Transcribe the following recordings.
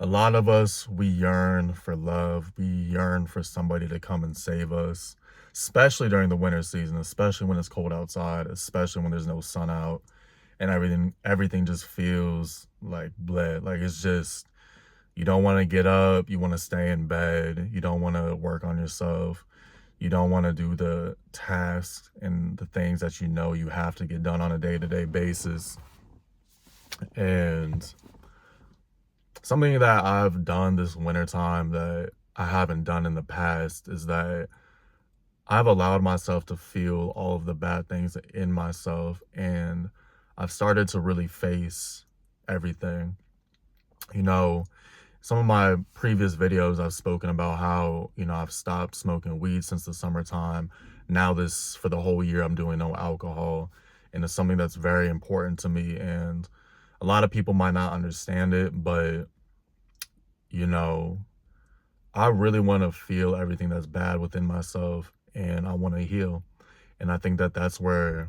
A lot of us, we yearn for love. We yearn for somebody to come and save us, especially during the winter season, especially when it's cold outside, especially when there's no sun out and everything just feels like bleh. Like it's just you don't want to get up, you want to stay in bed, you don't want to work on yourself. You don't want to do the tasks and the things that you know you have to get done on a day-to-day basis. And something that I've done this wintertime that I haven't done in the past is that I've allowed myself to feel all of the bad things in myself, and I've started to really face everything. You know, some of my previous videos, I've spoken about how, I've stopped smoking weed since the summertime. Now, for the whole year, I'm doing no alcohol, and it's something that's very important to me. And a lot of people might not understand it, but you know, I really want to feel everything that's bad within myself and I want to heal. And I think that that's where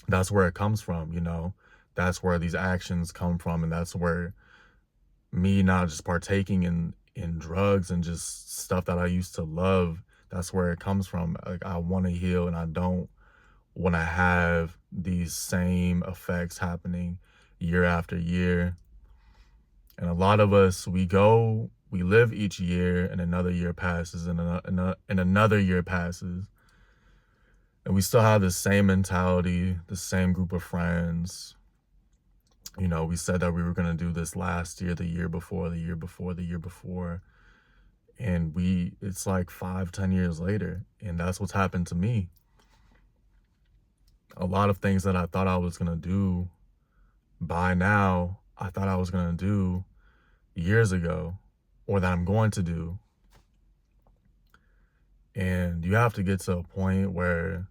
it comes from, you know. That's where these actions come from, and that's where me not just partaking in drugs and just stuff that I used to love, that's where it comes from. Like I want to heal and I don't want to have these same effects happening year after year. And a lot of us, we live each year, and another year passes, and another year passes. And we still have the same mentality, the same group of friends. We said that we were going to do this last year, the year before, the year before, the year before. And it's like 5, 10 years later. And that's what's happened to me. A lot of things that I thought I was going to do by now, I thought I was going to do years ago, or that I'm going to do. And you have to get to a point where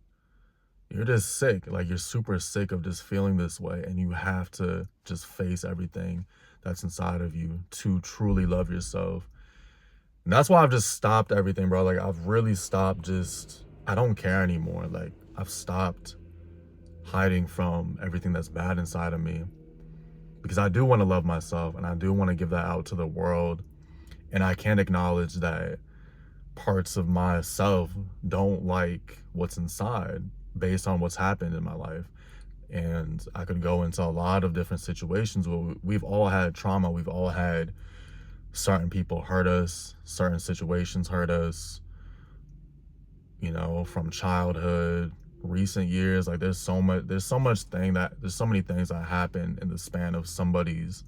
you're just sick, like you're super sick of just feeling this way, and you have to just face everything that's inside of you to truly love yourself. And that's why I've just stopped everything, bro. Like I've really stopped, I don't care anymore. Like I've stopped hiding from everything that's bad inside of me, because I do want to love myself and I do want to give that out to the world. And I can't acknowledge that parts of myself don't like what's inside based on what's happened in my life. And I could go into a lot of different situations where we've all had trauma. We've all had certain people hurt us, certain situations hurt us, from childhood, recent years. Like there's so many things that happen in the span of somebody's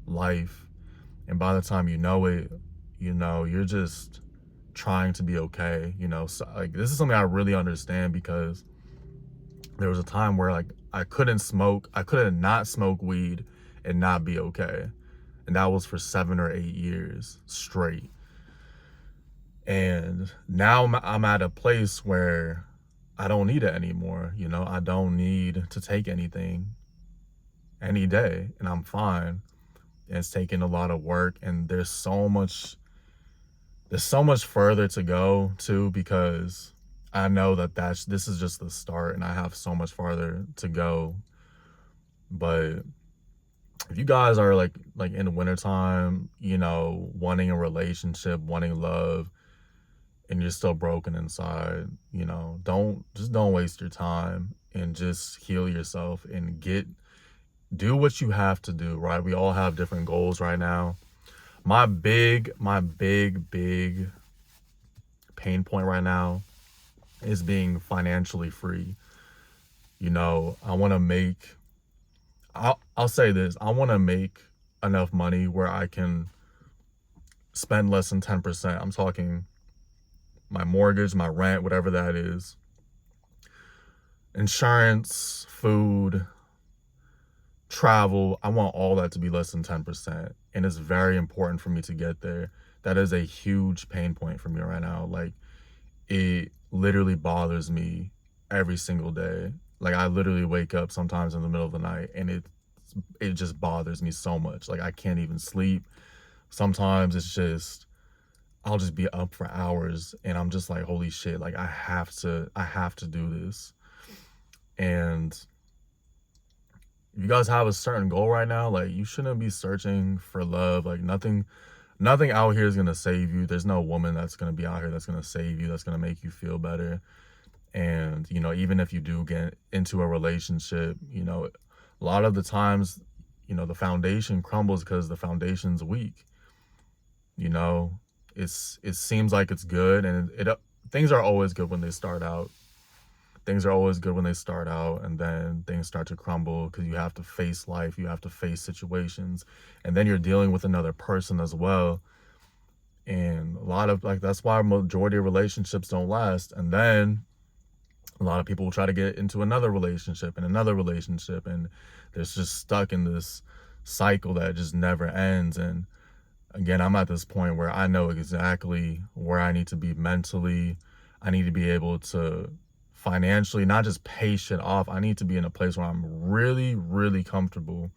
life. And by the time you know it, you're just trying to be okay. So, like, this is something I really understand, because there was a time where like I couldn't not smoke weed and not be okay. And that was for 7 or 8 years straight. And now I'm at a place where I don't need it anymore. I don't need to take anything any day, and I'm fine. And it's taking a lot of work, and there's so much further to go too, because I know that this is just the start, and I have so much farther to go. But if you guys are like in the wintertime, wanting a relationship, wanting love, and you're still broken inside, don't waste your time, and just heal yourself and do what you have to do, right? We all have different goals right now. My big pain point right now is being financially free. I want to I'll say this. I want to make enough money where I can spend less than 10%. I'm talking my mortgage, my rent, whatever that is, insurance, food, travel. I want all that to be less than 10%. And it's very important for me to get there. That is a huge pain point for me right now. Like, it literally bothers me every single day. Like, I literally wake up sometimes in the middle of the night, and it just bothers me so much. Like, I can't even sleep. Sometimes I'll just be up for hours, and I'm just like, holy shit, like I have to do this. And if you guys have a certain goal right now, like, you shouldn't be searching for love. Like, nothing out here is gonna save you. There's no woman that's gonna be out here that's gonna save you, that's gonna make you feel better. And, even if you do get into a relationship, a lot of the times, the foundation crumbles because the foundation's weak. You know, it seems like it's good, and things are always good when they start out. Things are always good when they start out, and then things start to crumble because you have to face life, you have to face situations, and then you're dealing with another person as well. And a lot of, like, that's why majority of relationships don't last. And then a lot of people will try to get into another relationship and another relationship, and they're just stuck in this cycle that just never ends. And again, I'm at this point where I know exactly where I need to be mentally. I need to be able to financially not just pay shit off. I need to be in a place where I'm really, really comfortable.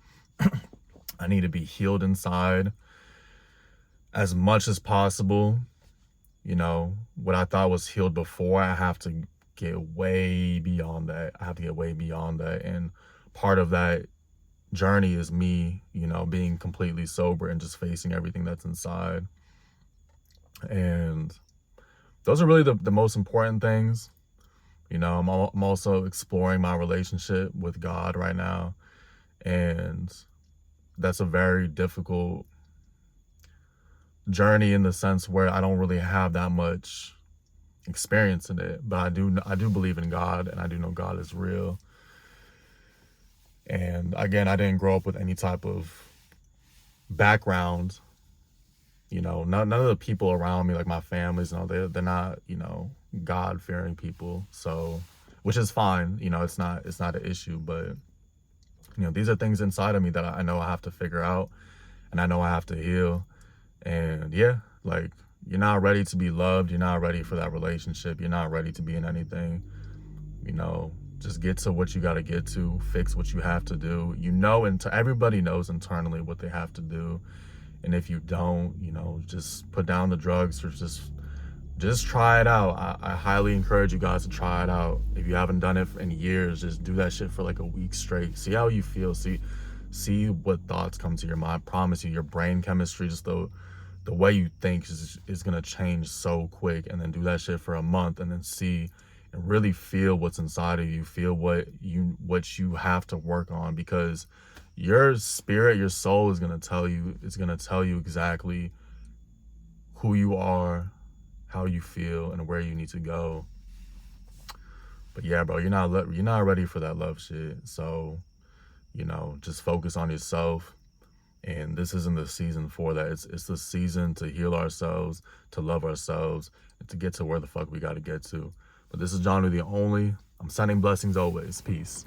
I need to be healed inside as much as possible. What I thought was healed before, I have to get way beyond that. I have to get way beyond that. And part of that journey is me, being completely sober and just facing everything that's inside. And those are really the most important things. I'm also exploring my relationship with God right now. And that's a very difficult journey in the sense where I don't really have that much experience in it, but I do believe in God, and I do know God is real. And again, I didn't grow up with any type of background. None of the people around me, like my families, they're not, God-fearing people. So, which is fine. It's not an issue, but these are things inside of me that I know I have to figure out, and I know I have to heal. And yeah, like, you're not ready to be loved. You're not ready for that relationship. You're not ready to be in anything. Just get to what you got to get to, fix what you have to do. And everybody knows internally what they have to do. And if you don't, just put down the drugs, or just try it out. I highly encourage you guys to try it out. If you haven't done it in years, just do that shit for like a week straight. See how you feel. See what thoughts come to your mind. I promise you, your brain chemistry, just the way you think is gonna change so quick. And then do that shit for a month, and then see and really feel what's inside of you. Feel what you have to work on, because your spirit, your soul is gonna tell you exactly who you are, how you feel, and where you need to go. But yeah, bro, you're not ready for that love shit. So, just focus on yourself. And this isn't the season for that. It's the season to heal ourselves, to love ourselves, and to get to where the fuck we got to get to. But this is John the Only. I'm sending blessings always. Peace.